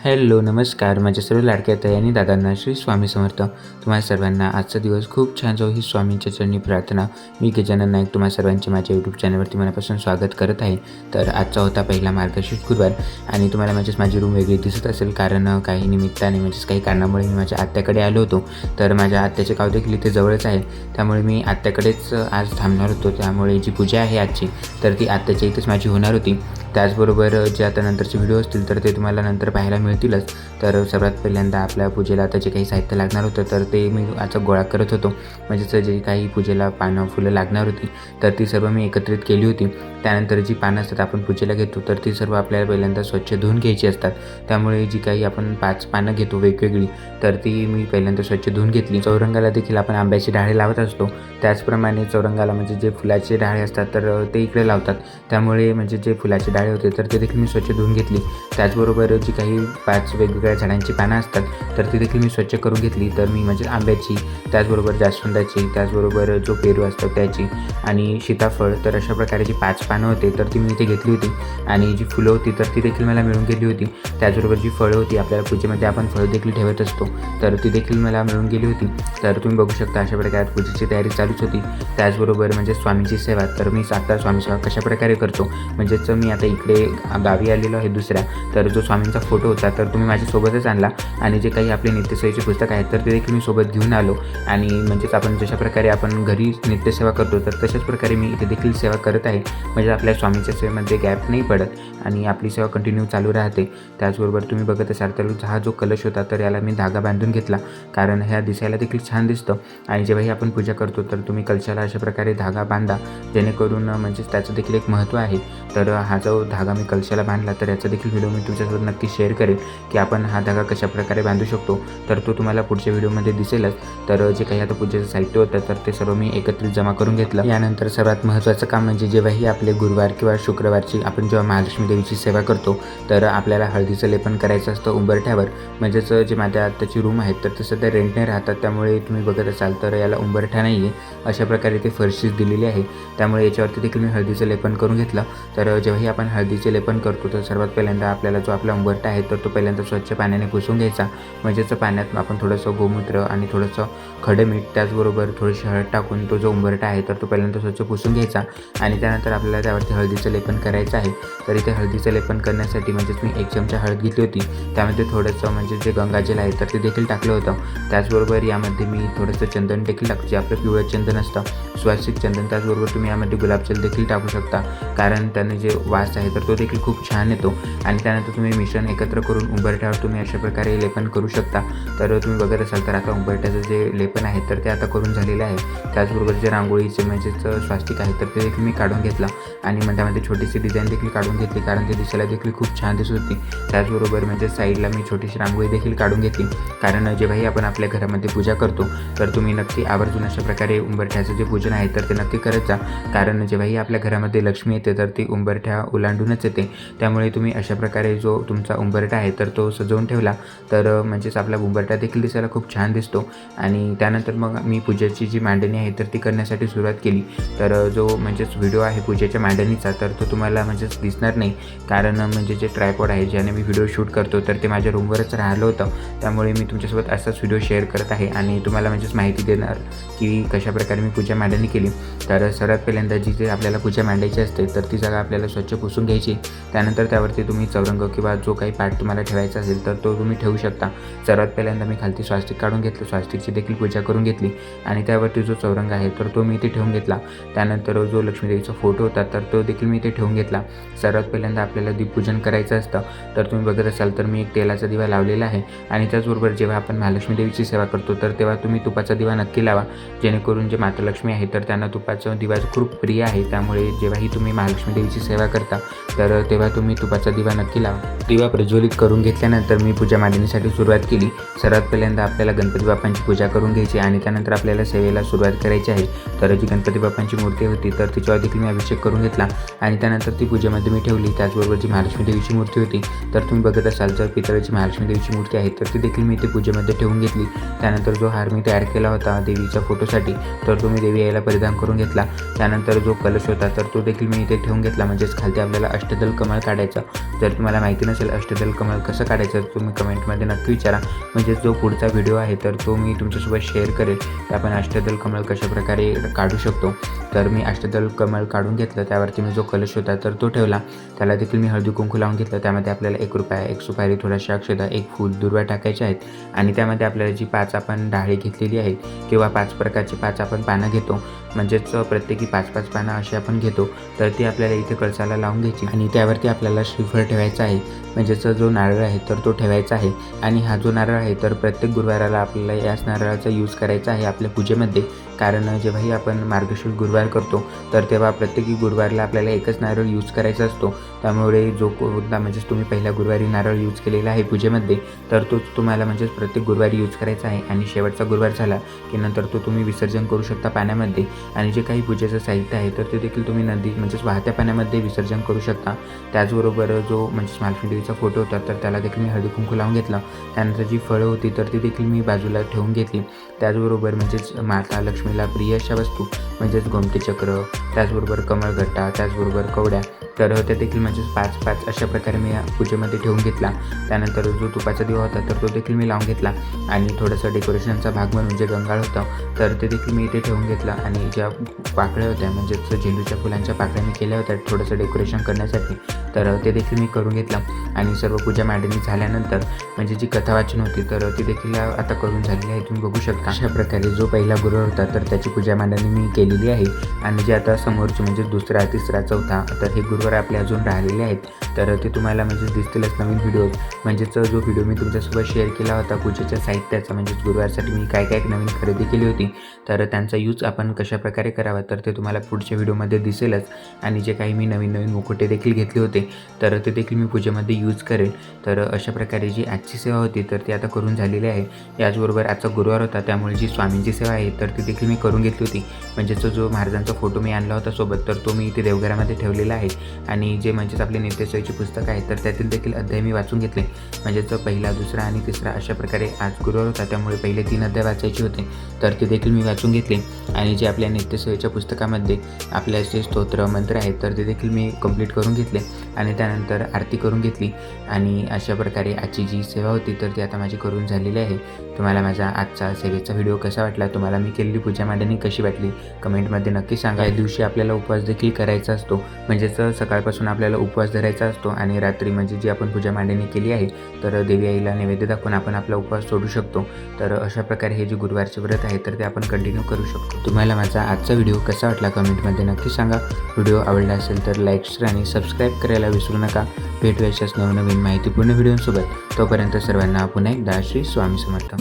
Hello नमस्कार. माझ्या सर्व लाडक्या ताई आणि दादांना श्री स्वामी समर्थ. तुम्हा सर्वांना आजचा दिवस खूप छान जाऊ ही स्वामींच्या चरणी प्रार्थना. मी गजानन नाईक तुम्हा सर्वांचे माझ्या यूट्यूब चॅनलवरती मनापासून स्वागत करत आहे. तर आजचा होता पहिला मार्गशीर्ष गुरुवार आणि तुम्हाला माझी रूम वेगळी दिसत असेल कारण काही निमित्ताने काही कारणामुळे मी माझ्या आत्याकडे आलो होतो. तर माझ्या आत्याचे गाव देखील इथे जवळच आहे, त्यामुळे मी आत्याकडेच आज थांबणार होतो. त्यामुळे जी पूजा आहे आजची तर ती आत्याच्या इथेच माझी होणार होती. त्याचबरोबर जे आता नंतरचे व्हिडिओ असतील तर ते तुम्हाला नंतर पाहायला मिळतीलच. तर सर्वात पहिल्यांदा आपल्या पूजेला आता जे काही साहित्य लागणार होतं तर ते मी आता गोळा करत होतो. जे काही पूजेला पानं फुलं लागणार होती तर ती सर्व मी एकत्रित केली होती. त्यानंतर जी पानं असतात आपण पूजेला घेतो तर ती सर्व आपल्याला पहिल्यांदा स्वच्छ धुवून घ्यायची असतात. त्यामुळे जी काही आपण 5 पानं घेतो वेगवेगळी तर ती मी पहिल्यांदा स्वच्छ धुवून घेतली. चौरंगाला देखील आपण आंब्याची डहाळे लावत असतो, त्याचप्रमाणे चौरंगाला जे फुलाचे डहाळे असतात तर ते इकडे लावतात. त्यामुळे जे फुलाचे डहाळे होते तर ते देखील मी स्वच्छ धुवून घेतली. त्याचबरोबर जी काही 5 वेगवेगळ्या झाडांची पानं असतात तर ती देखील मी स्वच्छ करून घेतली. तर मी आंब्याची, त्याचबरोबर जास्वंदाची, त्याचबरोबर जो पेरू असतो त्याची आणि सीताफळ, तर अशा प्रकारे जी 5 पानं होते तर ती मी इथे घेतली होती. आणि जी फुलं होती तर ती देखील मला मिळून गेली होती. त्याचबरोबर जी फळं होती, आपल्याला पूजेमध्ये आपण फळं देखील ठेवत असतो, तर ती देखील मला मिळून गेली होती. तर तुम्ही बघू शकता अशा प्रकारे पूजेची तयारी चालूच होती. त्याचबरोबर स्वामींची सेवा, तर मी आता स्वामी सेवा कशाप्रकारे करतो मी आता इकडे गावी आलेलो आहे दुसऱ्या, तर जो स्वामींचा फोटो होता तर तुम्ही माझ्यासोबतच आणला आणि जे काही आपले नित्यसेवेचे पुस्तक आहेत तर ते देखील मी सोबत घेऊन आलो. आणि आपण जशा प्रकारे आपण घरी नित्यसेवा करतो तर तशाच प्रकारे मी इथे देखील सेवा करत आहे. आपल्या स्वामींच्या सेवेमध्ये गॅप नाही पडत आणि आपली सेवा कंटिन्यू चालू राहते. त्याचबरोबर तुम्ही बघत असाल तर हा जो कलश होता तर याला मी धागा बांधून घेतला, कारण ह्या दिसायला देखील छान दिसतं. आणि जेव्हाही आपण पूजा करतो तर तुम्ही कलशाला अशा प्रकारे धागा बांधा, जेणेकरून त्याचं देखील एक महत्त्व आहे. तर हा जो धागा मी कलशाला बांधला तर याचा देखील व्हिडिओ मी तुमच्यासोबत नक्की शेअर करेल की आपण हा धागा कशाप्रकारे बांधू शकतो. तर तो तुम्हाला पुढच्या व्हिडिओमध्ये दिसेलच. तर जे काही आता पूजेचं साहित्य होतं तर ते सर्व मी एकत्रित जमा करून घेतलं. यानंतर सर्वात महत्त्वाचं काम जेव्हाही आपले गुरुवार किंवा शुक्रवारची आपण जेव्हा महालक्ष्मी देवीची सेवा करतो तर आपल्याला हळदीचं लेपन करायचं असतं उंबरठ्यावर. जे माझ्या आत्ताची रूम आहेत तर ते सध्या रेंटने राहतात, त्यामुळे तुम्ही बघत असाल तर याला उंबरठा नाही आहे, अशा प्रकारे ते फरशीच दिलेली आहे. त्यामुळे याच्यावरती देखील मी हळदीचं लेपन करून घेतलं. तर जेव्हाही आपण हळदीचे लेपन करतो तर सर्वात पहिल्यांदा आपल्याला जो आपला उंबरठा आहे तर तो पहिल्यांदा स्वच्छ पाण्याने पुसून घ्यायचा. पाण्यात आपण थोडंसं गोमूत्र आणि थोडंसं खडे मीठ, त्याचबरोबर थोडीशी हळद टाकून तो जो उंबरठा आहे तर तो पहिल्यांदा स्वच्छ पुसून घ्यायचा. आणि त्यानंतर आपल्याला त्यावरती हळदीचं लेपन करायचं आहे. तर इथे हळदीचं लेपन करण्यासाठी मी 1 चमचा हळद घेतली होती, त्यामध्ये थोडंसं जे गंगाजल आहे तर ते देखील टाकलं होतं. त्याचबरोबर यामध्ये मी थोडंसं चंदन देखील टाकतो, जे आपलं पिवळं चंदन असतं, स्वास्तिक चंदन. त्याचबरोबर तुम्ही यामध्ये गुलाबजल देखील टाकू शकता, कारण त्याने जे वास आहे तर तो देखील खूप छान येतो. आणि त्यानंतर तुम्ही मिश्रण एकत्र करून उंबरठ्यावर तुम्ही अशा प्रकारे लेपन करू शकता. तर तुम्ही बघत असाल तर आता उंबरठ्याचं जे लेपन आहे तर ते आता करून झालेलं आहे. त्याचबरोबर जे रांगोळीचे स्वास्तिक आहे तर ते देखील मी काढून घेतलं आणि त्यामध्ये छोटीशी डिझाईन देखील काढून घेतली, कारण ते दिसायला देखील खूप छान दिसत होती. त्याचबरोबर साईडला मी छोटीशी रांगोळी देखील काढून घेतली, कारण जेव्हाही आपण आपल्या घरामध्ये पूजा करतो तर तुम्ही नक्की आवर्जून अशा प्रकारे उंबरठ्याचं जे पूजन आहे तर ते नक्की करत जा, कारण जेव्हाही आपल्या घरामध्ये लक्ष्मी येते तर ती उंबरठ्या ओलांडूनच येते. त्यामुळे तुम्ही अशा प्रकारे जो तुमचा उंबरठा आहे तर तो सजवून ठेवला तर आपला उंबरठा देखील दिसायला खूप छान दिसतो. आणि त्यानंतर मी पूजेची जी मांडणी आहे तर ती करण्यासाठी सुरुवात केली. तर जो व्हिडिओ आहे पूजेच्या मांडणीचा तर तो तुम्हाला दिसणार नाही, कारण जे ट्रायपॉड आहे ज्याने मी व्हिडिओ शूट करतो तर ते माझ्या रूमवरच राहिलं होतं. त्यामुळे मी तुमच्यासोबत असाच व्हिडिओ शेअर करत आहे आणि तुम्हाला माहिती देणार की कशाप्रकारे मी पूजा मांडणी केली. तर सर्वात पहिल्यांदा जिथे आपल्याला पूजा मांडायची असते तर ती जागा आपल्याला स्वच्छ पुसून घ्यायची. त्यानंतर त्यावरती तुम्ही चौरंग किंवा जो काही पाठ तुम्हाला ठेवायचा असेल तर तो तुम्ही ठेवू शकता. सर्वात पहिल्यांदा मी खालती स्वास्तिक काढून घेतलं, स्वास्तिकची देखील पूजा करून घेतली आणि त्यावरती जो चौरंग आहे तर तो मी इथे ठेवून घेतला. त्यानंतर जो लक्ष्मीदेवीचा फोटो होता तर तो देखील मी इथे ठेवून घेतला. सर्वात पहिल्यांदा आपल्याला दीपपूजन करायचं असतं. तर तुम्ही बघत असाल तर मी एक तेलाचा दिवा लावलेला आहे. आणि त्याचबरोबर जेव्हा आपण महालक्ष्मी देवीची सेवा करतो तर तेव्हा तुम्ही तुपाचा दिवा नक्की लावा, जेणेकरून जे माता लक्ष्मी आहे तर त्यांना तुपाचं दिवा खूप प्रिय आहे. त्यामुळे जेव्हाही तुम्ही महालक्ष्मी देवीची सेवा करता तर तेव्हा तुम्ही तुपाचा दिवा नक्की लावा. दिवा प्रज्वलित करून घेतल्यानंतर मी पूजा मांडणीसाठी सुरुवात केली. सर्वात पहिल्यांदा आपल्याला गणपती बाप्पांची पूजा करून घ्यायची आणि त्यानंतर आपल्याला सेवेला सुरुवात करायची आहे. तर जी गणपती बाप्पांची मूर्ती होती तर तिच्यावर देखील मी अभिषेक करून घेतला आणि त्यानंतर ती पूजेमध्ये मी ठेवली. त्याचबरोबर जी महालक्ष्मी देवीची मूर्ती होती तर तुम्ही बघत असाल तर पितळेची महालक्ष्मी देवीची मूर्ती आहे तर ती देखील मी इथे पूजेमध्ये ठेवून घेतली. त्यानंतर जो हार मी तयार केला होता देवीच्या फोटोसाठी तर तो मी देवी यायला परिधान करून घेतला. त्यानंतर जो कलश होता तर तो देखील मी इथे ठेवून घेतला, खालती आपल्याला अष्टदल कमळ काढायचा. जर तुम्हाला माहिती नसेल अष्टदल कमळ कसं काढायचं तर तुम्ही कमेंटमध्ये नक्की विचारा. म्हणजे जो पुढचा व्हिडिओ आहे तर तो मी तुमच्यासोबत शेअर करेल की आपण अष्टदल कमळ कशाप्रकारे काढू शकतो. तर मी अष्टदल कमळ काढून घेतलं, त्यावरती मी जो कलश होता तर तो ठेवला. त्याला देखील मी हळदी कुंकू लावून घेतलं. त्यामध्ये आपल्याला 1 रुपया, 1 सुपारी, थोड्याशा अक्षता, 1 फूल, दुर्वा टाकायच्या आहेत आणि त्यामध्ये आपल्याला जी 5 आपण डाळे घेतलेली आहेत किंवा 5 प्रकारची 5 आपण पानं घेतो, म्हणजेच प्रत्येकी 5-5 पानं अशी आपण घेतो. तर ती आपल्याला इथे कळसाला लावून घ्यायची आणि त्यावरती आपल्याला श्रीफळ ठेवायचा आहे, म्हणजेच जो नारळ आहे तर तो ठेवायचा आहे. आणि हा जो नारळ आहे तर प्रत्येक गुरुवाराला आपल्याला याच नारळाचा यूज करायचा आहे आपल्या पूजेमध्ये. कारण जेव्हाही आपण मार्गशीर्ष गुरुवार करतो तर तेव्हा प्रत्येकी गुरुवारला आपल्याला एकच नारळ यूज करायचा असतो. त्यामुळे जो कोणता म्हणजेच तुम्ही पहिल्या गुरुवारी नारळ यूज केलेला आहे पूजेमध्ये तर तोच तुम्हाला म्हणजेच प्रत्येक गुरुवारी यूज करायचा आहे. आणि शेवटचा गुरुवार झाला की नंतर तो तुम्ही विसर्जन करू शकता पाण्यामध्ये. आणि जे काही पूजेचं साहित्य आहे तर ते देखील तुम्ही नदी म्हणजेच वाहत्या पाण्यामध्ये विसर्जन करू शकता. त्याचबरोबर जो म्हणजेच मालफिंडीचा फोटो होता तर त्याला देखील मी हळदी कुंकू लावून घेतला. त्यानंतर जी फळं होती तर ती देखील मी बाजूला ठेवून घेतली. त्याचबरोबर म्हणजेच माता लक्ष्मीला प्रिय अशा वस्तू म्हणजेच गोमती चक्र, त्याचबरोबर कमळगट्टा, त्याचबरोबर कवड्या, तर ते देखील म्हणजेच 5-5 अशा प्रकारे मी पूजेमध्ये ठेवून घेतला. त्यानंतर जो तुपाचा दिवा होता तर तो देखील मी लावून घेतला आणि थोडंसं डेकोरेशनचा भाग म्हणून जे गंगाळ होतं तर ते देखील मी इथे ठेवून घेतलं. आणि ज्या पाकळ्या होत्या म्हणजेच झेंडूच्या फुलांच्या पाकळ्या मी केल्या होत्या थोडंसं डेकोरेशन करण्यासाठी, तर ते देखील मी करून घेतलं. आणि सर्व पूजा मांडणी झाल्यानंतर म्हणजे जी कथा वाचन होती तर ती देखील आता करून झालेली आहे, तुम्ही बघू शकता. अशा प्रकारे जो पहिला गुरुवार होता तर त्याची पूजा मांडणी मी केलेली आहे. आणि जे आता समोरचे म्हणजे दुसरा, तिसरा, चौथा तर हे गुरुवार आपले अजून राहिलेले आहेत. तर ते तुम्हाला म्हणजे दिसतीलच नवीन व्हिडिओ. म्हणजेच जो व्हिडिओ मी तुमच्यासोबत शेअर केला होता पूजेच्या साहित्याचा, म्हणजेच गुरुवारसाठी मी काय काय नवीन खरेदी केली होती तर त्यांचा यूज आपण कशाप्रकारे करावा तर ते तुम्हाला पुढच्या व्हिडिओमध्ये दिसेलच. आणि जे काही मी नवीन मुकुटे देखील घेतले होते तर ते देखील मी पूजेमध्ये यूज करेल. तर अशा प्रकारे जी आजची सेवा होती तर ती आता करून झालेली आहे. याचबरोबर आजचा गुरुवार होता त्यामुळे जी स्वामींची सेवा आहे तर ती देखील मी करून घेतली होती. म्हणजेच जो महाराजांचा फोटो मी आणला होता सोबत तर तो मी इथे देवघरामध्ये ठेवलेला आहे. आणि जे म्हणजेच आपले नित्यसेवेचे पुस्तक आहे तर त्यातील देखील अध्याय मी वाचून घेतले. म्हणजेच पहिला, दुसरा आणि तिसरा अशा प्रकारे आज गुरुवार होता त्यामुळे पहिले 3 अध्याय वाचायचे होते तर ते देखील मी वाचून घेतले. आणि जे आपल्या नित्यसेवेच्या पुस्तकामध्ये आपल्या जे स्तोत्र मंत्र आहेत तर ते देखील मी कंप्लीट करून घेतले. आणि त्यानंतर आरती करून घेतली. आणि अशा प्रकारे आजची जी सेवा होती तर ती आता माझी करून झालेली आहे. तुम्हाला माझा आजचा सेवेचा व्हिडिओ कसा वाटला, तुम्हाला मी केलेली पूजा मांडणी कशी वाटली कमेंटमध्ये नक्की सांगा. या दिवशी आपल्याला उपवास देखील करायचा असतो, म्हणजेच सकाळपासून आपल्याला उपवास धरायचा असतो आणि रात्री म्हणजे जी आपण पूजा मांडणी केली आहे तर देवी आईला नैवेद्य दाखवून आपण आपला उपवास सोडू शकतो. तर अशा प्रकारे हे जे गुरुवारचे व्रत आहे तर ते आपण कंटिन्यू करू शकतो. तुम्हाला माझा आजचा व्हिडिओ कसा वाटला कमेंटमध्ये नक्की सांगा. व्हिडिओ आवडला असेल तर लाईक, शेअर आणि सबस्क्राईब करायला विसरू नका. भेटूया अशाच नवनवीन माहितीपूर्ण व्हिडिओसोबत. तोपर्यंत सर्वांना पुन्हा एकदा श्री स्वामी समर्थ.